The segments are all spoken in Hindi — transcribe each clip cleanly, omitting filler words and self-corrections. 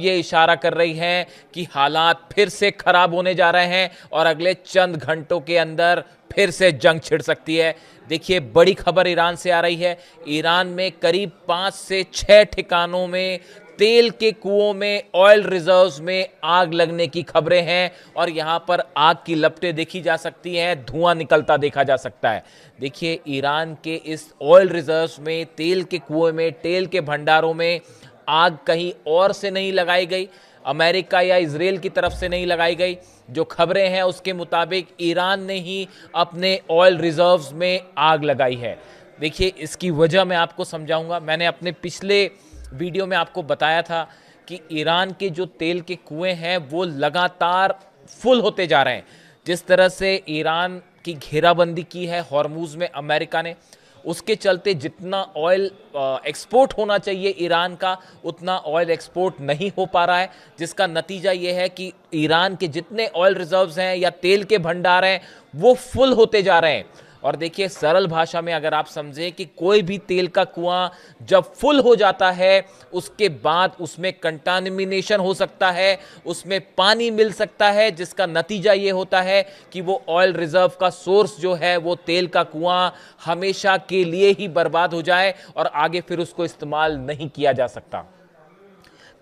ये इशारा कर रही हैं कि हालात फिर से खराब होने जा रहे हैं और अगले चंद घंटों के अंदर फिर से जंग छिड़ सकती है। देखिए, बड़ी खबर ईरान से आ रही है। ईरान में करीब 5 से 6 ठिकानों में तेल के कुओं में, ऑयल रिजर्व्स में आग लगने की खबरें हैं और यहां पर आग की लपटें देखी जा सकती हैं, धुआं निकलता देखा जा सकता है। देखिए, ईरान के इस ऑयल रिजर्व्स में, तेल के कुओं में, तेल के भंडारों में आग कहीं और से नहीं लगाई गई, अमेरिका या इजराइल की तरफ से नहीं लगाई गई। जो खबरें हैं उसके मुताबिक ईरान ने ही अपने ऑयल रिजर्व्स में आग लगाई है। देखिए, इसकी वजह मैं आपको समझाऊंगा। मैंने अपने पिछले वीडियो में आपको बताया था कि ईरान के जो तेल के कुएं हैं वो लगातार फुल होते जा रहे हैं। जिस तरह से ईरान की घेराबंदी की है हॉर्मूज में अमेरिका ने, उसके चलते जितना ऑयल एक्सपोर्ट होना चाहिए ईरान का, उतना ऑयल एक्सपोर्ट नहीं हो पा रहा है, जिसका नतीजा ये है कि ईरान के जितने ऑयल रिजर्व्स हैं या तेल के भंडार हैं वो फुल होते जा रहे हैं। और देखिए, सरल भाषा में अगर आप समझें कि कोई भी तेल का कुआं जब फुल हो जाता है उसके बाद उसमें कंटामिनेशन हो सकता है, उसमें पानी मिल सकता है, जिसका नतीजा ये होता है कि वो ऑयल रिजर्व का सोर्स जो है, वो तेल का कुआं हमेशा के लिए ही बर्बाद हो जाए और आगे फिर उसको इस्तेमाल नहीं किया जा सकता।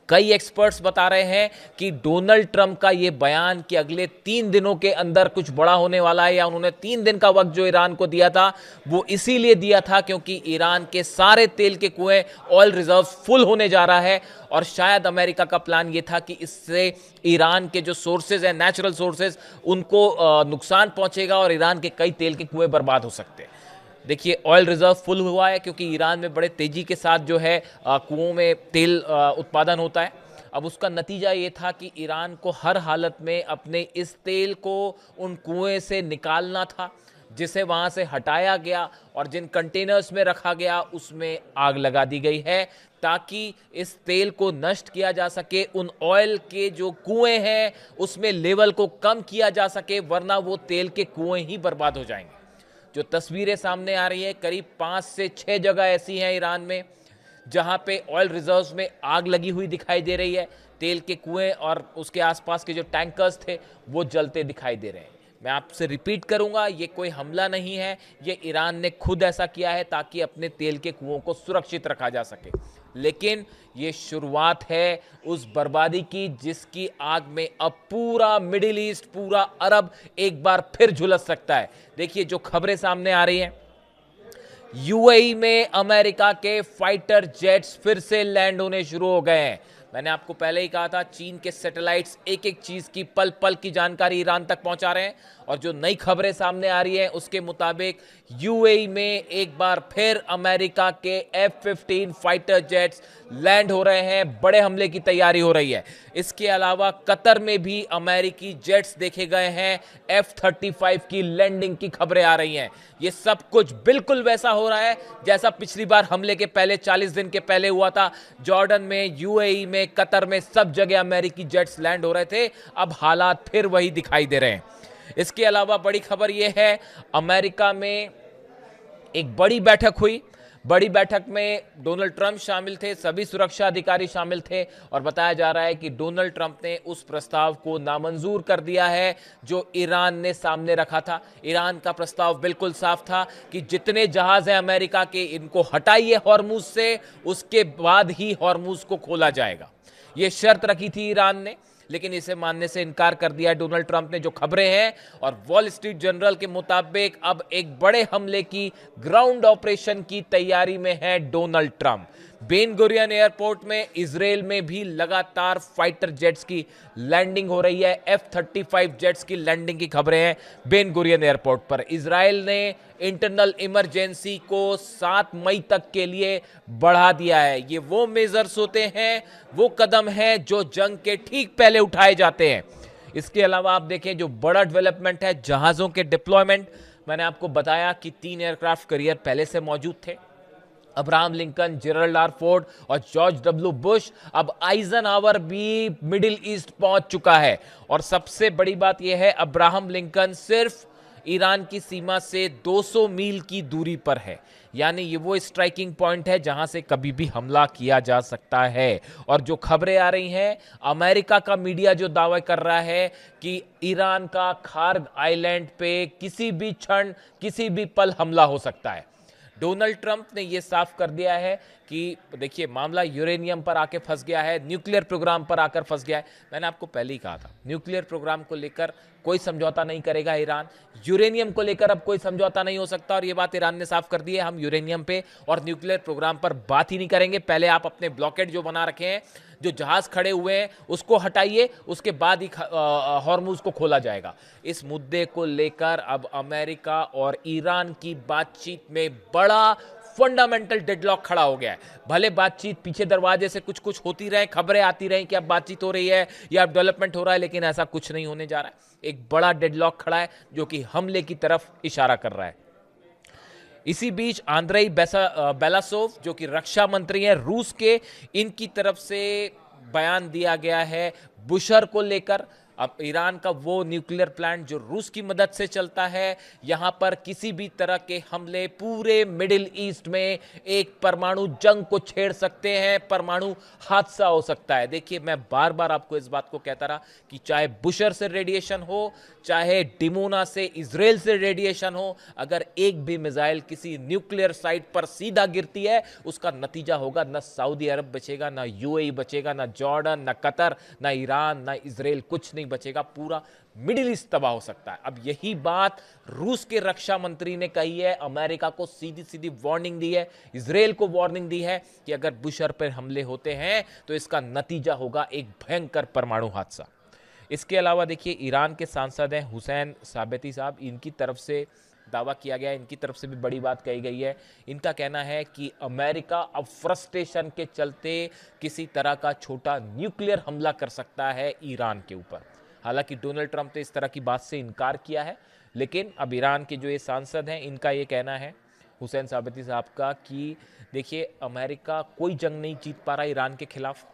कई एक्सपर्ट्स बता रहे हैं कि डोनाल्ड ट्रंप का यह बयान कि अगले 3 दिनों के अंदर कुछ बड़ा होने वाला है, या उन्होंने 3 दिन का वक्त जो ईरान को दिया था वो इसीलिए दिया था क्योंकि ईरान के सारे तेल के कुएं, ऑयल रिजर्व फुल होने जा रहा है। और शायद अमेरिका का प्लान ये था कि इससे ईरान के जो सोर्सेज हैं, नेचुरल सोर्सेज, उनको नुकसान पहुंचेगा और ईरान के कई तेल के कुएं बर्बाद हो सकते हैं। देखिए, ऑयल रिजर्व फुल हुआ है क्योंकि ईरान में बड़े तेजी के साथ जो है कुओं में तेल उत्पादन होता है। अब उसका नतीजा ये था कि ईरान को हर हालत में अपने इस तेल को उन कुएं से निकालना था, जिसे वहां से हटाया गया और जिन कंटेनर्स में रखा गया उसमें आग लगा दी गई है ताकि इस तेल को नष्ट किया जा सके, उन ऑयल के जो कुएं हैं उसमें लेवल को कम किया जा सके, वरना वो तेल के कुएं ही बर्बाद हो जाएंगे। जो तस्वीरें सामने आ रही हैं, करीब 5 से 6 जगह ऐसी हैं ईरान में जहां पे ऑयल रिजर्व्स में आग लगी हुई दिखाई दे रही है। तेल के कुएं और उसके आसपास के जो टैंकर्स थे वो जलते दिखाई दे रहे हैं। मैं आपसे रिपीट करूंगा, ये कोई हमला नहीं है, ये ईरान ने खुद ऐसा किया है ताकि अपने तेल के कुओं को सुरक्षित रखा जा सके। लेकिन ये शुरुआत है उस बर्बादी की जिसकी आग में अब पूरा मिडिल ईस्ट, पूरा अरब एक बार फिर झुलस सकता है। देखिए, जो खबरें सामने आ रही हैं, यूएई में अमेरिका के फाइटर जेट्स फिर से लैंड होने शुरू हो गए हैं। मैंने आपको पहले ही कहा था, चीन के सैटेलाइट्स एक एक चीज की पल पल की जानकारी ईरान तक पहुंचा रहे हैं और जो नई खबरें सामने आ रही हैं उसके मुताबिक यूएई में एक बार फिर अमेरिका के F-15 फाइटर जेट्स लैंड हो रहे हैं, बड़े हमले की तैयारी हो रही है। इसके अलावा कतर में भी अमेरिकी जेट्स देखे गए हैं, F-35 की लैंडिंग की खबरें आ रही हैं। ये सब कुछ बिल्कुल वैसा हो रहा है जैसा पिछली बार हमले के पहले 40 दिन के पहले हुआ था। जॉर्डन में, यूएई में, कतर में, सब जगह अमेरिकी जेट्स लैंड हो रहे थे। अब हालात फिर वही दिखाई दे रहे हैं। इसके अलावा बड़ी खबर यह है, अमेरिका में एक बड़ी बैठक हुई। बड़ी बैठक में डोनाल्ड ट्रंप शामिल थे, सभी सुरक्षा अधिकारी शामिल थे और बताया जा रहा है कि डोनाल्ड ट्रंप ने उस प्रस्ताव को नामंजूर कर दिया है जो ईरान ने सामने रखा था। ईरान का प्रस्ताव बिल्कुल साफ था कि जितने जहाज हैं अमेरिका के, इनको हटाइए हॉर्मूज से, उसके बाद ही हॉर्मूज को खोला जाएगा। यह शर्त रखी थी ईरान ने, लेकिन इसे मानने से इनकार कर दिया है डोनाल्ड ट्रंप ने। जो खबरें हैं, और वॉल स्ट्रीट जर्नल के मुताबिक अब एक बड़े हमले की, ग्राउंड ऑपरेशन की तैयारी में है Donald Trump. Ben Gurion airport में, इजराइल में भी लगातार फाइटर जेट्स की लैंडिंग हो रही है। F-35 जेट्स की लैंडिंग की खबरें हैं बेन गुरियन एयरपोर्ट पर। इजराइल ने इंटरनल इमरजेंसी को 7 मई तक के लिए बढ़ा दिया है। ये वो मेजर्स होते हैं, वो कदम हैं जो जंग के ठीक पहले उठाए जाते हैं। इसके अलावा आप देखें, जो बड़ा डेवलपमेंट है, जहाजों के डिप्लॉयमेंट। मैंने आपको बताया कि 3 एयरक्राफ्ट कैरियर पहले से मौजूद थे, Abraham Lincoln, Gerald R Ford और जॉर्ज डब्ल्यू बुश। अब आइजनहावर भी मिडिल ईस्ट पहुंच चुका है और सबसे बड़ी बात यह है, अब्राहम लिंकन सिर्फ ईरान की सीमा से 200 मील की दूरी पर है। यानी ये वो स्ट्राइकिंग पॉइंट है जहां से कभी भी हमला किया जा सकता है। और जो खबरें आ रही हैं, अमेरिका का मीडिया जो दावा कर रहा है कि ईरान का खार्ग आइलैंड पे किसी भी क्षण, किसी भी पल हमला हो सकता है। डोनाल्ड ट्रंप ने यह साफ कर दिया है कि देखिए, मामला यूरेनियम पर आके फंस गया है, न्यूक्लियर प्रोग्राम पर आकर फंस गया है। मैंने आपको पहले ही कहा था, न्यूक्लियर प्रोग्राम को लेकर कोई समझौता नहीं करेगा ईरान। यूरेनियम को लेकर अब कोई समझौता नहीं हो सकता, और यह बात ईरान ने साफ कर दी है, हम यूरेनियम पे और न्यूक्लियर प्रोग्राम पर बात ही नहीं करेंगे। पहले आप अपने ब्लॉकेड जो बना रखे हैं, जो जहाज खड़े हुए हैं, उसको हटाइए, उसके बाद ही हॉर्मुज को खोला जाएगा। इस मुद्दे को लेकर अब अमेरिका और ईरान की बातचीत में बड़ा फंडामेंटल डेडलॉक खड़ा हो गया है। भले बातचीत पीछे दरवाजे से कुछ कुछ होती रहे, खबरें आती रही कि अब बातचीत हो रही है या अब डेवलपमेंट हो रहा है, लेकिन ऐसा कुछ नहीं होने जा रहा है। एक बड़ा डेडलॉक खड़ा है जो कि हमले की तरफ इशारा कर रहा है। इसी बीच आंद्रेई बेलासोव, जो कि रक्षा मंत्री हैं रूस के, इनकी तरफ से बयान दिया गया है बुशर को लेकर। अब ईरान का वो न्यूक्लियर प्लांट जो रूस की मदद से चलता है, यहां पर किसी भी तरह के हमले पूरे मिडिल ईस्ट में एक परमाणु जंग को छेड़ सकते हैं, परमाणु हादसा हो सकता है। देखिए, मैं बार बार आपको इस बात को कहता रहा कि चाहे बुशर से रेडिएशन हो, चाहे डिमोना से, इजराइल से रेडिएशन हो, अगर एक भी मिसाइल किसी न्यूक्लियर साइट पर सीधा गिरती है, उसका नतीजा होगा न सऊदी अरब बचेगा, न यूएई बचेगा, न जॉर्डन, न कतर, न ईरान, न इजराइल, कुछ नहीं बचेगा। पूरा मिडिल ईस्ट तबाह हो सकता है। अब यही बात रूस के रक्षा मंत्री ने कही है, अमेरिका को सीधी सीधी वार्निंग दी है, इजराइल को वार्निंग दी है कि अगर बुशर पर हमले होते हैं तो इसका नतीजा होगा एक भयंकर परमाणु हादसा। इसके अलावा देखिए, ईरान के सांसद हैं हुसैन साबती साहब, इनकी तरफ से दावा किया गया है, इनकी तरफ से भी बड़ी बात कही गई है। इनका कहना है कि अमेरिका अब फ्रस्ट्रेशन के चलते किसी तरह का छोटा न्यूक्लियर हमला कर सकता है ईरान के ऊपर। हालांकि डोनाल्ड ट्रंप ने इस तरह की बात से इनकार किया है, लेकिन अब ईरान के जो ये सांसद हैं, इनका ये कहना है, हुसैन साबती साहब का, कि देखिए, अमेरिका कोई जंग नहीं जीत पा रहा ईरान के खिलाफ।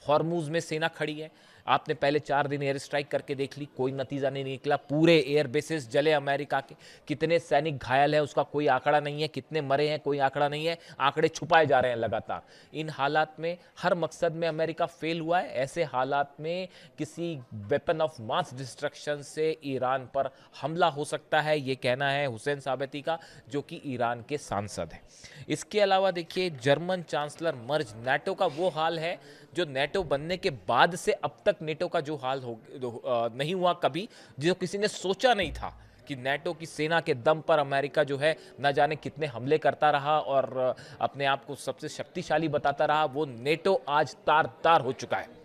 हॉर्मुज में सेना खड़ी है, आपने पहले 4 दिन एयर स्ट्राइक करके देख ली, कोई नतीजा नहीं निकला। पूरे एयर बेसिस जले अमेरिका के, कितने सैनिक घायल है उसका कोई आंकड़ा नहीं है, कितने मरे हैं कोई आंकड़ा नहीं है, आंकड़े छुपाए जा रहे हैं लगातार। इन हालात में हर मकसद में अमेरिका फेल हुआ है। ऐसे हालात में किसी वेपन ऑफ मास डिस्ट्रक्शन से ईरान पर हमला हो सकता है, ये कहना है हुसैन साबती का, जो कि ईरान के सांसद हैं। इसके अलावा देखिए, जर्मन चांसलर मर्ज, नाटो का वो हाल है जो नेटो बनने के बाद से अब तक नेटो का जो हाल नहीं हुआ कभी, जो किसी ने सोचा नहीं था कि नेटो की सेना के दम पर अमेरिका जो है न जाने कितने हमले करता रहा और अपने आप को सबसे शक्तिशाली बताता रहा, वो नेटो आज तार तार हो चुका है।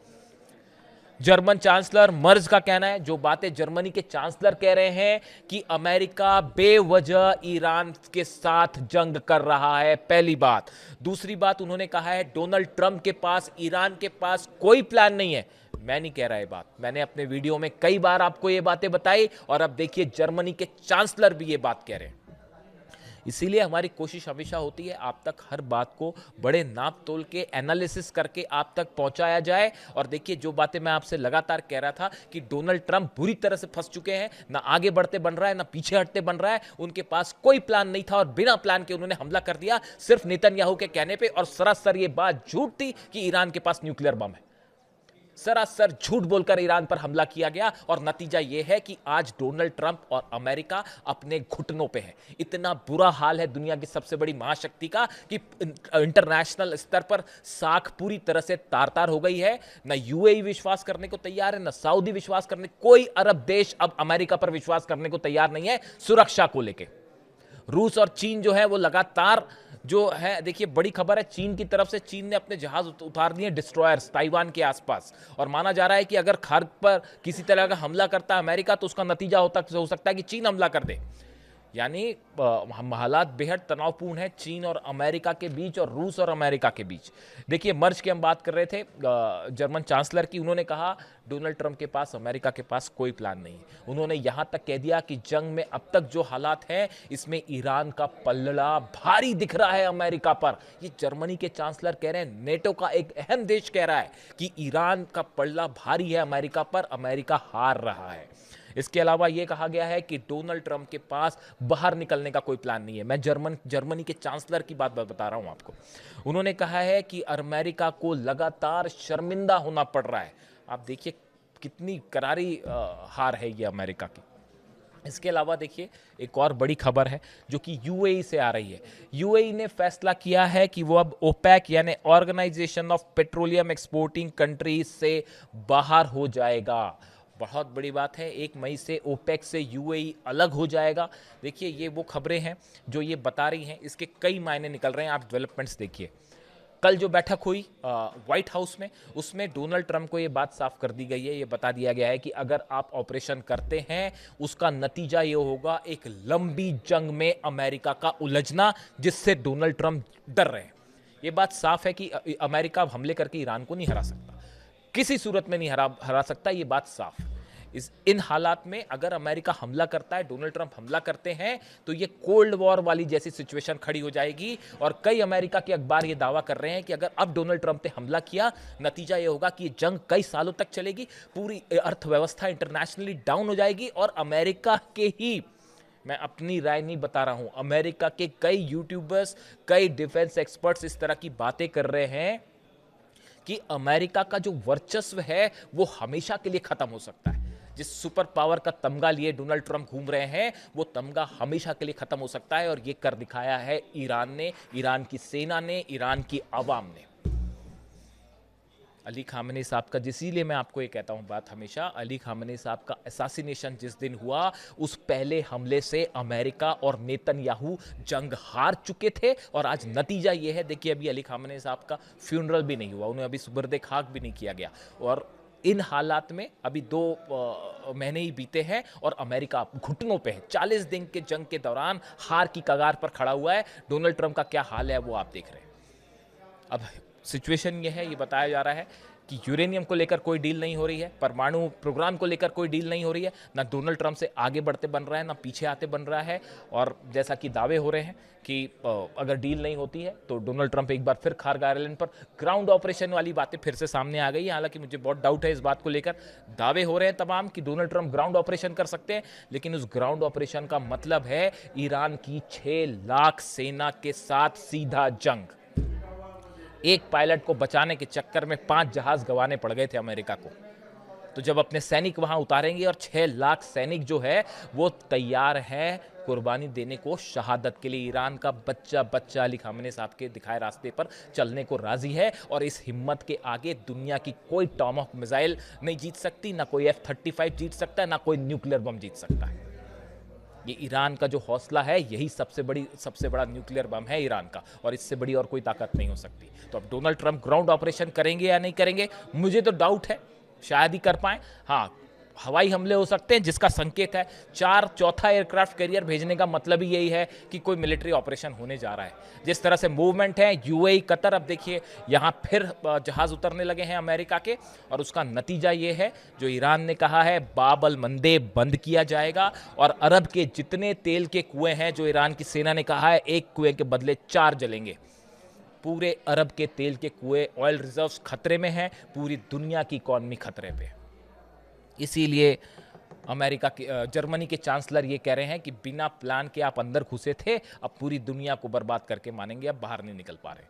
जर्मन चांसलर मर्ज का कहना है, जो बातें जर्मनी के चांसलर कह रहे हैं कि अमेरिका बेवजह ईरान के साथ जंग कर रहा है, पहली बात। दूसरी बात, उन्होंने कहा है डोनाल्ड ट्रंप के पास, ईरान के पास कोई प्लान नहीं है। मैं नहीं कह रहा ये बात, मैंने अपने वीडियो में कई बार आपको ये बातें बताई, और अब देखिए जर्मनी के चांसलर भी ये बात कह रहे हैं। इसीलिए हमारी कोशिश हमेशा होती है आप तक हर बात को बड़े नाप तोल के एनालिसिस करके आप तक पहुंचाया जाए। और देखिए, जो बातें मैं आपसे लगातार कह रहा था कि डोनाल्ड ट्रंप बुरी तरह से फंस चुके हैं, ना आगे बढ़ते बन रहा है, ना पीछे हटते बन रहा है, उनके पास कोई प्लान नहीं था और बिना प्लान के उन्होंने हमला कर दिया सिर्फ नेतन्याहू के कहने पे। और सरासर ये बात झूठ थी कि ईरान के पास न्यूक्लियर बम है। सरासर झूठ बोलकर ईरान पर हमला किया गया, और नतीजा यह है कि आज डोनाल्ड ट्रंप और अमेरिका अपने घुटनों पे है। इतना बुरा हाल है दुनिया की सबसे बड़ी महाशक्ति का कि इंटरनेशनल स्तर पर साख पूरी तरह से तार-तार हो गई है। न यूएई विश्वास करने को तैयार है, न सऊदी विश्वास करने, कोई अरब देश अब अमेरिका पर विश्वास करने को तैयार नहीं है सुरक्षा को लेकर। रूस और चीन जो है वो लगातार जो है, देखिए बड़ी खबर है, चीन की तरफ से चीन ने अपने जहाज उतार दिए डिस्ट्रॉयर्स ताइवान के आसपास, और माना जा रहा है कि अगर खार्ग पर किसी तरह का हमला करता है अमेरिका तो उसका नतीजा हो सकता है कि चीन हमला कर दे। यानी हालात बेहद तनावपूर्ण है चीन और अमेरिका के बीच और रूस और अमेरिका के बीच। देखिए, मर्ज की हम बात कर रहे थे जर्मन चांसलर की, उन्होंने कहा डोनाल्ड ट्रंप के पास, अमेरिका के पास कोई प्लान नहीं है। उन्होंने यहां तक कह दिया कि जंग में अब तक जो हालात हैं इसमें ईरान का पल्ला भारी दिख रहा है अमेरिका पर। ये जर्मनी के चांसलर कह रहे हैं, नेटो का एक अहम देश कह रहा है कि ईरान का पल्ला भारी है अमेरिका पर, अमेरिका हार रहा है। इसके अलावा ये कहा गया है कि डोनाल्ड ट्रंप के पास बाहर निकलने का कोई प्लान नहीं है। मैं जर्मनी के चांसलर की बात बता रहा हूं आपको। उन्होंने कहा है कि अमेरिका को लगातार शर्मिंदा होना पड़ रहा है। आप देखिए कितनी करारी हार है ये अमेरिका की। इसके अलावा देखिए एक और बड़ी खबर है जो कि यूएई से आ रही है। यूएई ने फैसला किया है कि वो अब ओपेक यानी organisation of petroleum exporting countries से बाहर हो जाएगा। बहुत बड़ी बात है, 1 मई से ओपेक से यूएई अलग हो जाएगा। देखिए ये वो खबरें हैं जो ये बता रही हैं, इसके कई मायने निकल रहे हैं। आप डेवलपमेंट्स देखिए। कल जो बैठक हुई व्हाइट हाउस में, उसमें डोनाल्ड ट्रंप को ये बात साफ कर दी गई है, ये बता दिया गया है कि अगर आप ऑपरेशन करते हैं उसका नतीजा ये होगा एक लंबी जंग में अमेरिका का उलझना, जिससे डोनाल्ड ट्रंप डर रहे हैं। ये बात साफ है कि अमेरिका हमले करके ईरान को नहीं हरा सकता, किसी सूरत में नहीं हरा सकता, ये बात साफ है। इन हालात में अगर अमेरिका हमला करता है, डोनाल्ड ट्रंप हमला करते हैं, तो ये कोल्ड वॉर वाली जैसी सिचुएशन खड़ी हो जाएगी। और कई अमेरिका के अखबार ये दावा कर रहे हैं कि अगर अब डोनाल्ड ट्रंप ने हमला किया, नतीजा ये होगा कि ये जंग कई सालों तक चलेगी, पूरी अर्थव्यवस्था इंटरनेशनली डाउन हो जाएगी। और अमेरिका के ही, मैं अपनी राय नहीं बता रहा हूं, अमेरिका के कई यूट्यूबर्स, कई डिफेंस एक्सपर्ट्स इस तरह की बातें कर रहे हैं कि अमेरिका का जो वर्चस्व है वो हमेशा के लिए खत्म हो सकता है। जिस सुपर पावर का तमगा लिए डोनाल्ड ट्रंप घूम रहे हैं, वो तमगा हमेशा के लिए खत्म हो सकता है। और ये कर दिखाया है ईरान ने, ईरान की सेना ने, ईरान की आवाम ने। अली खामेनी साहब का, जिसीलिए मैं आपको ये कहता हूं बात हमेशा, अली खामेनी साहब का असैसिनेशन जिस दिन हुआ, उस पहले हमले से अमेरिका और नेतन्याहू जंग हार चुके थे। और आज नतीजा ये है, देखिए अभी अली खामेनी साहब का फ्यूनरल भी नहीं हुआ, उन्हें अभी सुबर्दे खाक भी नहीं किया गया। और इन हालात में अभी 2 महीने ही बीते हैं और अमेरिका घुटनों पे है। 40 दिन के जंग के दौरान हार की कगार पर खड़ा हुआ है। डोनाल्ड ट्रंप का क्या हाल है वो आप देख रहे हैं। अब सिचुएशन ये है, ये बताया जा रहा है कि यूरेनियम को लेकर कोई डील नहीं हो रही है, परमाणु प्रोग्राम को लेकर कोई डील नहीं हो रही है, ना डोनाल्ड ट्रंप से आगे बढ़ते बन रहा है, ना पीछे आते बन रहा है। और जैसा कि दावे हो रहे हैं कि अगर डील नहीं होती है तो डोनाल्ड ट्रंप एक बार फिर कारगिल आइलैंड पर ग्राउंड ऑपरेशन वाली बातें फिर से सामने आ गई है। हालांकि मुझे बहुत डाउट है इस बात को लेकर। दावे हो रहे हैं तमाम कि डोनाल्ड ट्रंप ग्राउंड ऑपरेशन कर सकते हैं, लेकिन उस ग्राउंड ऑपरेशन का मतलब है ईरान की 6 लाख सेना के साथ सीधा जंग। एक पायलट को बचाने के चक्कर में 5 जहाज गंवाने पड़ गए थे अमेरिका को। तो जब अपने सैनिक वहां उतारेंगे और 6 लाख सैनिक जो है वो तैयार है कुर्बानी देने को, शहादत के लिए, ईरान का बच्चा बच्चा अली खामेनी साहब के दिखाए रास्ते पर चलने को राजी है। और इस हिम्मत के आगे दुनिया की कोई टॉमहॉक मिसाइल नहीं जीत सकती, ना कोई F-35 जीत सकता है, ना कोई न्यूक्लियर बम जीत सकता है। ये ईरान का जो हौसला है, यही सबसे बड़ा न्यूक्लियर बम है ईरान का, और इससे बड़ी और कोई ताकत नहीं हो सकती। तो अब डोनाल्ड ट्रंप ग्राउंड ऑपरेशन करेंगे या नहीं करेंगे, मुझे तो डाउट है, शायद ही कर पाए। हाँ, हवाई हमले हो सकते हैं, जिसका संकेत है चौथा एयरक्राफ्ट कैरियर भेजने का मतलब ही यही है कि कोई मिलिट्री ऑपरेशन होने जा रहा है। जिस तरह से मूवमेंट है यूएई, कतर, अब देखिए यहां फिर जहाज उतरने लगे हैं अमेरिका के, और उसका नतीजा ये है जो ईरान ने कहा है, बाब-अल मंदेब बंद किया जाएगा। और अरब के जितने तेल के कुएं हैं, जो ईरान की सेना ने कहा है एक कुएं के बदले 4 जलेंगे। पूरे अरब के तेल के कुएं, ऑयल रिजर्व्स खतरे में हैं, पूरी दुनिया की इकॉनमी खतरे पे। इसीलिए अमेरिका के, जर्मनी के चांसलर ये कह रहे हैं कि बिना प्लान के आप अंदर घुसे थे, अब पूरी दुनिया को बर्बाद करके मानेंगे, अब बाहर नहीं निकल पा रहे।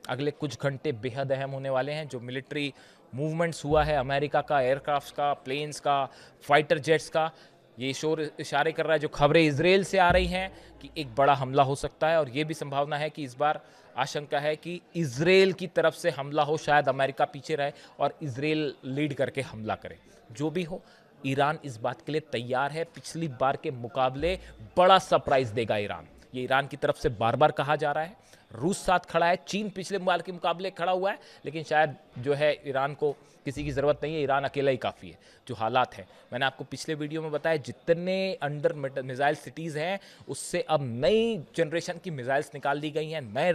अगले कुछ घंटे बेहद अहम होने वाले हैं। जो मिलिट्री मूवमेंट्स हुआ है अमेरिका का, एयरक्राफ्ट्स का, प्लेन्स का, फाइटर जेट्स का, ये शोर इशारे कर रहा है, जो खबरें इजराइल से आ रही हैं कि एक बड़ा हमला हो सकता है। और ये भी संभावना है कि इस बार आशंका है कि इजराइल की तरफ से हमला हो, शायद अमेरिका पीछे रहे और इजराइल लीड करके हमला करे। जो भी हो, ईरान इस बात के लिए तैयार है। पिछली बार के मुकाबले बड़ा सरप्राइज देगा ईरान, ये ईरान की तरफ से बार बार कहा जा रहा है। रूस साथ खड़ा है, चीन पिछले बार के मुकाबले खड़ा हुआ है, लेकिन शायद जो है ईरान को किसी की ज़रूरत नहीं है, ईरान अकेला ही काफ़ी है। जो हालात हैं, मैंने आपको पिछले वीडियो में बताया, जितने अंडर मिसाइल सिटीज़ हैं, उससे अब नई जनरेशन की मिसाइल्स निकाल दी गई हैं, नए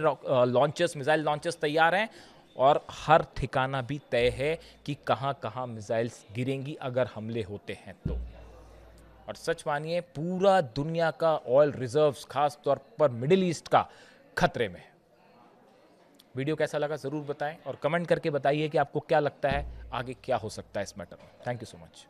लॉन्चर्स, मिसाइल लॉन्चर्स तैयार हैं, और हर ठिकाना भी तय है कि कहाँ कहाँ मिसाइल्स गिरेंगी अगर हमले होते हैं तो। और सच मानिए, पूरा दुनिया का ऑयल रिजर्व्स, खास तौर पर मिडिल ईस्ट का, खतरे में है। वीडियो कैसा लगा ज़रूर बताएं और कमेंट करके बताइए कि आपको क्या लगता है आगे क्या हो सकता है इस मैटर में। Thank you so much.